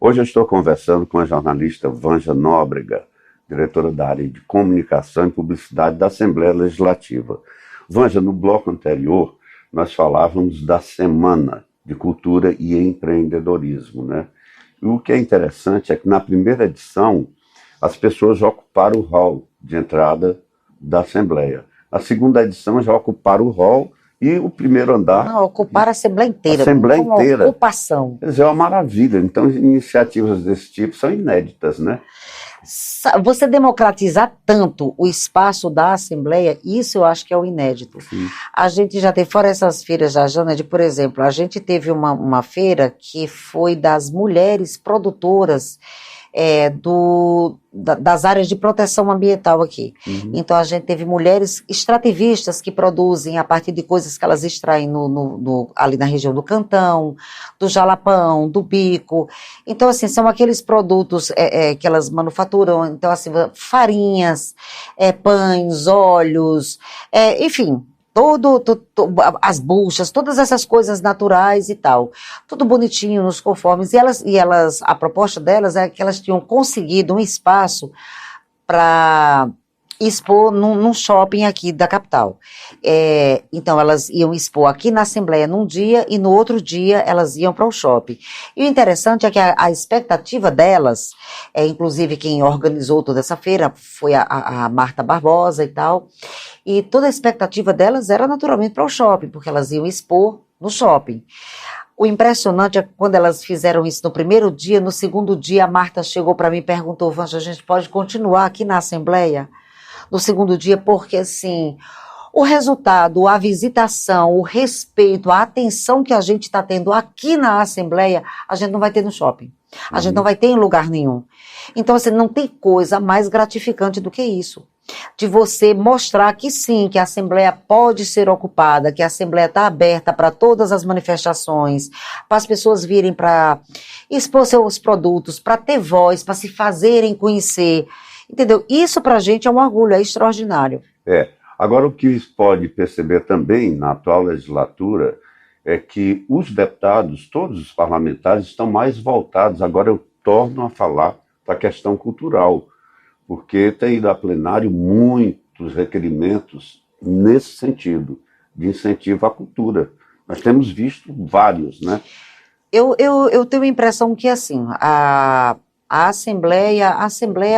Hoje eu estou conversando com a jornalista Vanja Nóbrega, diretora da área de Comunicação e Publicidade da Assembleia Legislativa. Vanja, no bloco anterior, nós falávamos da Semana de Cultura e Empreendedorismo, né? E o que é interessante é que na primeira edição as pessoas já ocuparam o hall de entrada da Assembleia. A segunda edição já ocuparam o hall e o primeiro andar... Não, ocuparam a Assembleia inteira. A Assembleia inteira. Ocupação. Quer dizer, é uma maravilha. Então, iniciativas desse tipo são inéditas, né? Você democratizar tanto o espaço da Assembleia, isso eu acho que é o inédito. Sim. A gente já teve, fora essas feiras da Janaide, por exemplo, a gente teve uma feira que foi das mulheres produtoras das áreas de proteção ambiental aqui. Uhum. Então a gente teve mulheres extrativistas que produzem a partir de coisas que elas extraem ali na região do Cantão, do Jalapão, do Bico. Então assim, são aqueles produtos que elas manufaturam, então assim, farinhas, pães, óleos, enfim, as buchas, todas essas coisas naturais e tal, tudo bonitinho nos conformes, e elas, a proposta delas é que elas tinham conseguido um espaço para expor num shopping aqui da capital. Então elas iam expor aqui na Assembleia num dia e no outro dia elas iam para o shopping. E o interessante é que a expectativa delas, inclusive quem organizou toda essa feira foi a Marta Barbosa e tal, e toda a expectativa delas era naturalmente para o shopping, porque elas iam expor no shopping. O impressionante é que quando elas fizeram isso no primeiro dia, no segundo dia a Marta chegou para mim e perguntou: Vanja, a gente pode continuar aqui na Assembleia? No segundo dia, porque assim, o resultado, a visitação, o respeito, a atenção que a gente está tendo aqui na Assembleia, a gente não vai ter no shopping. A gente não vai ter em lugar nenhum. Então, assim, não tem coisa mais gratificante do que isso. De você mostrar que sim, que a Assembleia pode ser ocupada, que a Assembleia está aberta para todas as manifestações, para as pessoas virem para expor seus produtos, para ter voz, para se fazerem conhecer. Entendeu? Isso para a gente é um orgulho, é extraordinário. Agora o que pode perceber também na atual legislatura é que os deputados, todos os parlamentares, estão mais voltados, agora eu torno a falar da questão cultural, porque tem ido a plenário muitos requerimentos nesse sentido, de incentivo à cultura. Nós temos visto vários, né? Eu tenho a impressão que, assim, a Assembleia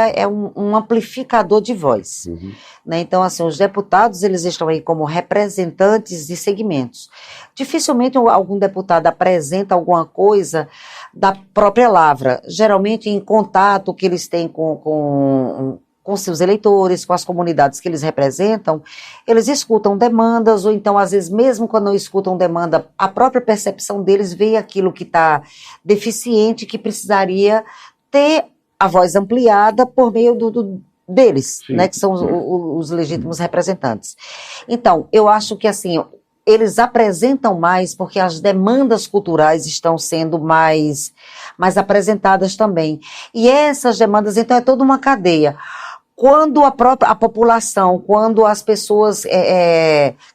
é um amplificador de voz. Uhum. Né? Então, assim, os deputados, eles estão aí como representantes de segmentos. Dificilmente algum deputado apresenta alguma coisa da própria Lavra, geralmente em contato que eles têm com seus eleitores, com as comunidades que eles representam, eles escutam demandas, ou então, às vezes, mesmo quando não escutam demanda, a própria percepção deles vê aquilo que está deficiente, que precisaria ter a voz ampliada por meio deles, né, que são os legítimos representantes. Então, eu acho que, assim, eles apresentam mais porque as demandas culturais estão sendo mais apresentadas também. E essas demandas, então, é toda uma cadeia. Quando a população, quando as pessoas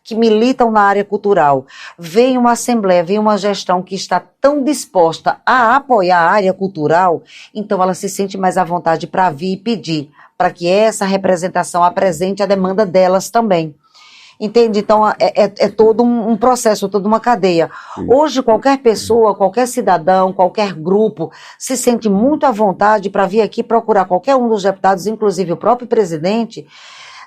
que militam na área cultural veem uma assembleia, veem uma gestão que está tão disposta a apoiar a área cultural, então ela se sente mais à vontade para vir e pedir, para que essa representação apresente a demanda delas também. Entende? Então, é todo um processo, toda uma cadeia. Hoje, qualquer pessoa, qualquer cidadão, qualquer grupo, se sente muito à vontade para vir aqui procurar qualquer um dos deputados, inclusive o próprio presidente,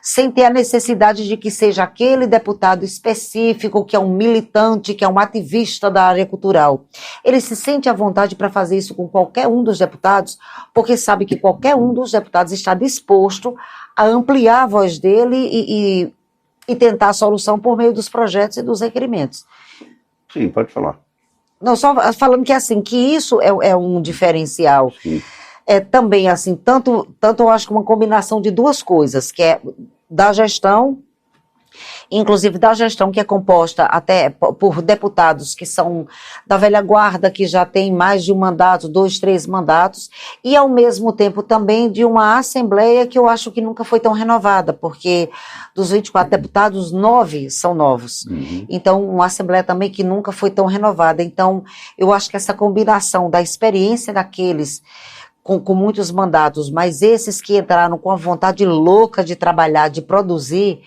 sem ter a necessidade de que seja aquele deputado específico, que é um militante, que é um ativista da área cultural. Ele se sente à vontade para fazer isso com qualquer um dos deputados, porque sabe que qualquer um dos deputados está disposto a ampliar a voz dele e tentar a solução por meio dos projetos e dos requerimentos. Sim, pode falar. Não, só falando que, assim, que isso é um diferencial. Sim. Também, assim, tanto eu acho que uma combinação de duas coisas, que é da gestão inclusive da gestão que é composta até por deputados que são da velha guarda, que já tem mais de um mandato, 2, 3 mandatos, e ao mesmo tempo também de uma Assembleia que eu acho que nunca foi tão renovada, porque dos 24 deputados, 9 são novos. Então, uma Assembleia também que nunca foi tão renovada. Então, eu acho que essa combinação da experiência daqueles com muitos mandatos, mas esses que entraram com a vontade louca de trabalhar, de produzir,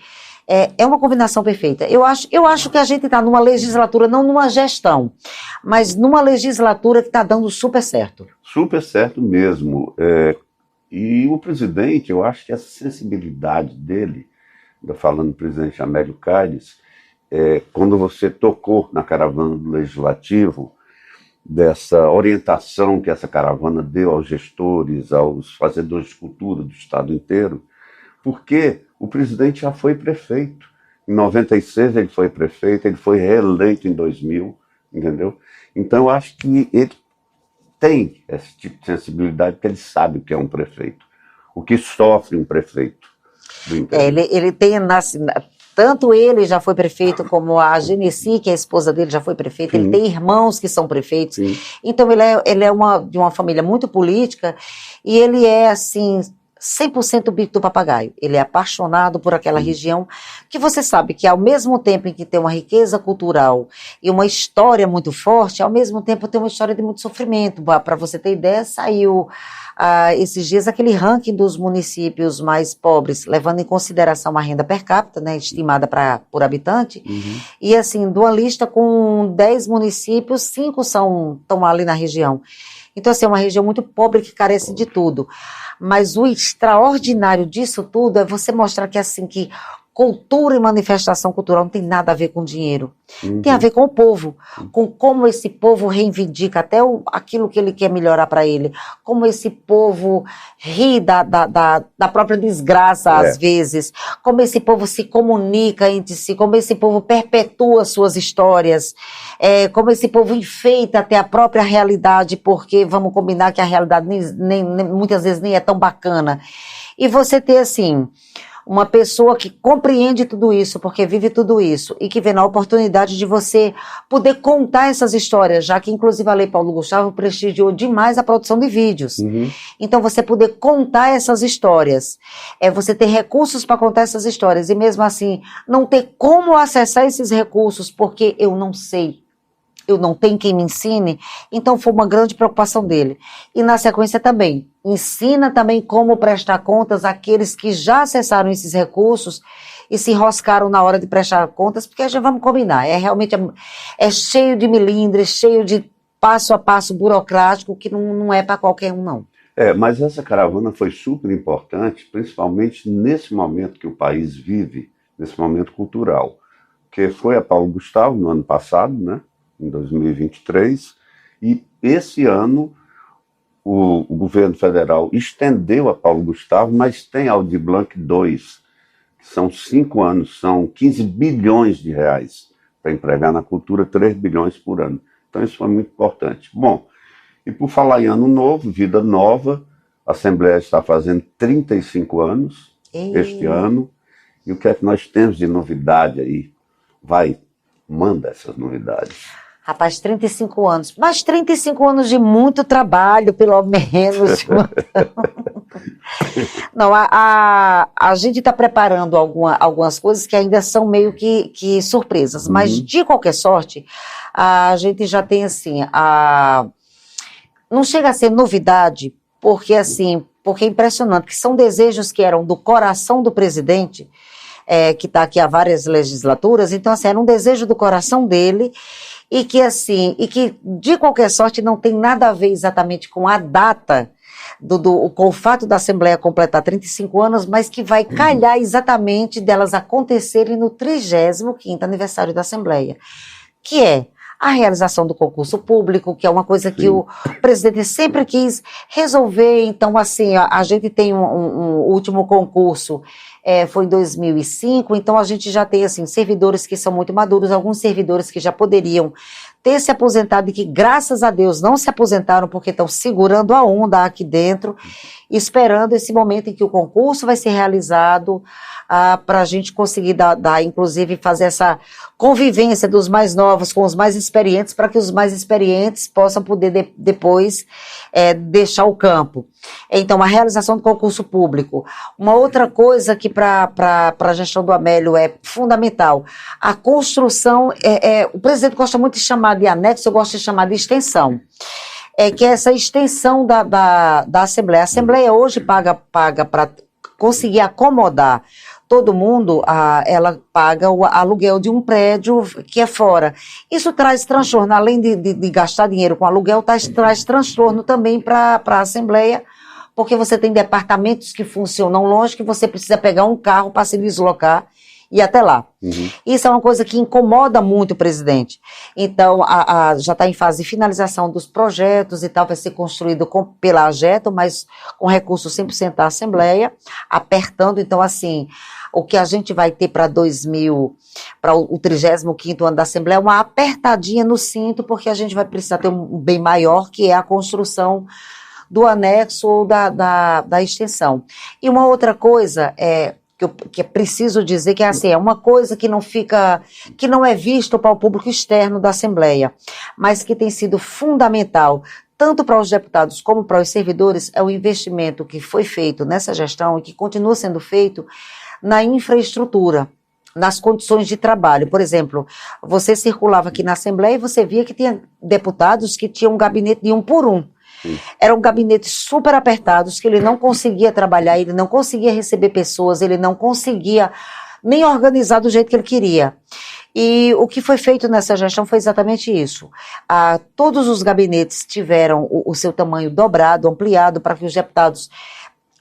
é uma combinação perfeita. Eu acho que a gente está numa legislatura, não numa gestão, mas numa legislatura que está dando super certo. Super certo mesmo. E o presidente, eu acho que essa sensibilidade dele, falando do presidente Amélio Calles, quando você tocou na caravana do Legislativo, dessa orientação que essa caravana deu aos gestores, aos fazedores de cultura do estado inteiro, porque o presidente já foi prefeito. Em 96 ele foi prefeito, ele foi reeleito em 2000, entendeu? Então eu acho que ele tem esse tipo de sensibilidade, porque ele sabe o que é um prefeito, o que sofre um prefeito do interior. Ele tem, tanto ele já foi prefeito, como a Genesi, que é a esposa dele, já foi prefeita. Sim. Ele tem irmãos que são prefeitos. Sim. Então ele é de uma família muito política, e ele é assim 100% bico do papagaio. Ele é apaixonado por aquela região, que você sabe que ao mesmo tempo em que tem uma riqueza cultural e uma história muito forte, ao mesmo tempo tem uma história de muito sofrimento. Para você ter ideia, saiu esses dias aquele ranking dos municípios mais pobres, levando em consideração a renda per capita, né, estimada por habitante, e assim, de uma lista com 10 municípios, 5 estão ali na região. Então, assim, é uma região muito pobre que carece de tudo. Mas o extraordinário disso tudo é você mostrar que, assim, que cultura e manifestação cultural não tem nada a ver com dinheiro. Tem a ver com o povo, com como esse povo reivindica até aquilo que ele quer melhorar para ele, como esse povo ri da própria desgraça às vezes, como esse povo se comunica entre si, como esse povo perpetua suas histórias, como esse povo enfeita até a própria realidade, porque vamos combinar que a realidade muitas vezes nem é tão bacana. E você ter assim uma pessoa que compreende tudo isso, porque vive tudo isso, e que vê na oportunidade de você poder contar essas histórias, já que inclusive a Lei Paulo Gustavo prestigiou demais a produção de vídeos. Então você poder contar essas histórias, você ter recursos para contar essas histórias, e mesmo assim não ter como acessar esses recursos, porque eu não sei, eu não tenho quem me ensine, então foi uma grande preocupação dele. E na sequência também, ensina também como prestar contas àqueles que já acessaram esses recursos e se enroscaram na hora de prestar contas, porque já vamos combinar, realmente cheio de milindres, cheio de passo a passo burocrático, que não é para qualquer um, não. Mas essa caravana foi super importante, principalmente nesse momento que o país vive, nesse momento cultural, que foi a Paulo Gustavo no ano passado, né? Em 2023, e esse ano o governo federal estendeu a Paulo Gustavo, mas tem Aldir Blanc 2, que são 5 anos, são 15 bilhões de reais para empregar na cultura, 3 bilhões por ano. Então isso foi muito importante. Bom, e por falar em ano novo, vida nova, a Assembleia está fazendo 35 anos este ano, e o que é que nós temos de novidade aí? Manda essas novidades. Rapaz, 35 anos. Mas 35 anos de muito trabalho, pelo menos. Não, a gente está preparando algumas coisas que ainda são meio que surpresas. Mas, de qualquer sorte, a gente já tem, assim, não chega a ser novidade, porque é impressionante, que são desejos que eram do coração do presidente, que está aqui há várias legislaturas. Então, assim, era um desejo do coração dele, e que de qualquer sorte não tem nada a ver exatamente com a data, com o fato da Assembleia completar 35 anos, mas que vai calhar exatamente delas acontecerem no 35º aniversário da Assembleia, que é a realização do concurso público, que é uma coisa que o presidente sempre quis resolver. Então, assim, a gente tem um último concurso foi em 2005, então a gente já tem assim, servidores que são muito maduros, alguns servidores que já poderiam ter se aposentado e que, graças a Deus, não se aposentaram porque estão segurando a onda aqui dentro, esperando esse momento em que o concurso vai ser realizado, para a gente conseguir dar, inclusive, fazer essa convivência dos mais novos com os mais experientes, para que os mais experientes possam poder depois deixar o campo. Então, a realização do concurso público. Uma outra coisa que para a gestão do Amélio é fundamental, a construção, o presidente gosta muito de chamar de anexo, eu gosto de chamar de extensão. Que é essa extensão da Assembleia. A Assembleia hoje paga para conseguir acomodar todo mundo, ela paga o aluguel de um prédio que é fora. Isso traz transtorno, além de gastar dinheiro com aluguel, traz transtorno também para a Assembleia, porque você tem departamentos que funcionam longe, que você precisa pegar um carro para se deslocar e ir até lá. Uhum. Isso é uma coisa que incomoda muito o presidente. Então, já está em fase de finalização dos projetos e tal, vai ser construído pela AGETO, mas com recurso 100% da Assembleia, apertando. Então, assim, o que a gente vai ter para o 35º ano da Assembleia é uma apertadinha no cinto, porque a gente vai precisar ter um bem maior, que é a construção do anexo ou da extensão. E uma outra coisa que é preciso dizer que assim, é uma coisa que não é visto para o público externo da Assembleia, mas que tem sido fundamental, tanto para os deputados como para os servidores, é o investimento que foi feito nessa gestão e que continua sendo feito na infraestrutura, nas condições de trabalho. Por exemplo, você circulava aqui na Assembleia e você via que tinha deputados que tinham um gabinete de 1 por 1. Eram gabinetes super apertados, que ele não conseguia trabalhar, ele não conseguia receber pessoas, ele não conseguia nem organizar do jeito que ele queria. E o que foi feito nessa gestão foi exatamente isso. Todos os gabinetes tiveram o seu tamanho dobrado, ampliado, para que os deputados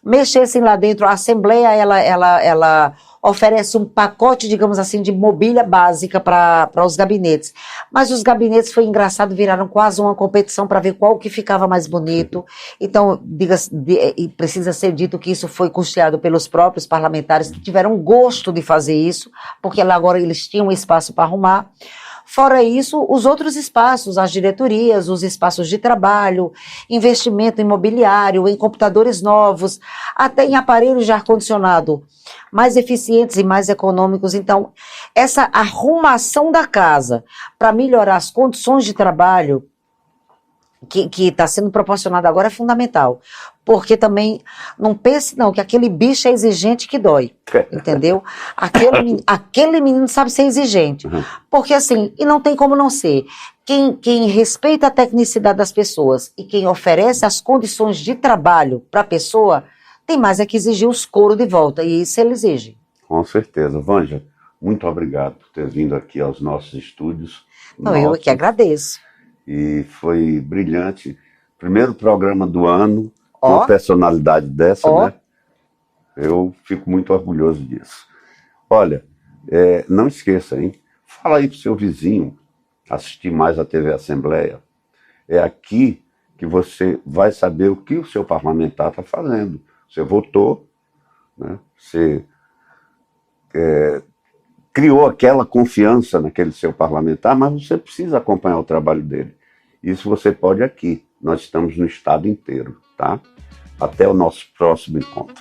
mexessem lá dentro. A Assembleia, ela oferece um pacote, digamos assim, de mobília básica para os gabinetes. Mas os gabinetes, foi engraçado, viraram quase uma competição para ver qual que ficava mais bonito. Então, e precisa ser dito que isso foi custeado pelos próprios parlamentares, que tiveram gosto de fazer isso, porque lá agora eles tinham espaço para arrumar. Fora isso, os outros espaços, as diretorias, os espaços de trabalho, investimento imobiliário, em computadores novos, até em aparelhos de ar-condicionado mais eficientes e mais econômicos. Então, essa arrumação da casa para melhorar as condições de trabalho que está sendo proporcionada agora é fundamental. Porque também, não pense não, que aquele bicho é exigente que dói, entendeu? Aquele menino sabe ser exigente. Porque assim, e não tem como não ser. Quem respeita a tecnicidade das pessoas e quem oferece as condições de trabalho para a pessoa, tem mais é que exigir os coros de volta, e isso ele exige. Com certeza. Vanja, muito obrigado por ter vindo aqui aos nossos estúdios. Não, eu que agradeço. E foi brilhante. Primeiro programa do ano, uma personalidade dessa, né? Eu fico muito orgulhoso disso. Olha, não esqueça, hein? Fala aí pro seu vizinho assistir mais a TV Assembleia. É aqui que você vai saber o que o seu parlamentar está fazendo. Você votou, né? Você criou aquela confiança naquele seu parlamentar, mas você precisa acompanhar o trabalho dele. Isso você pode aqui. Nós estamos no estado inteiro, tá? Até o nosso próximo encontro.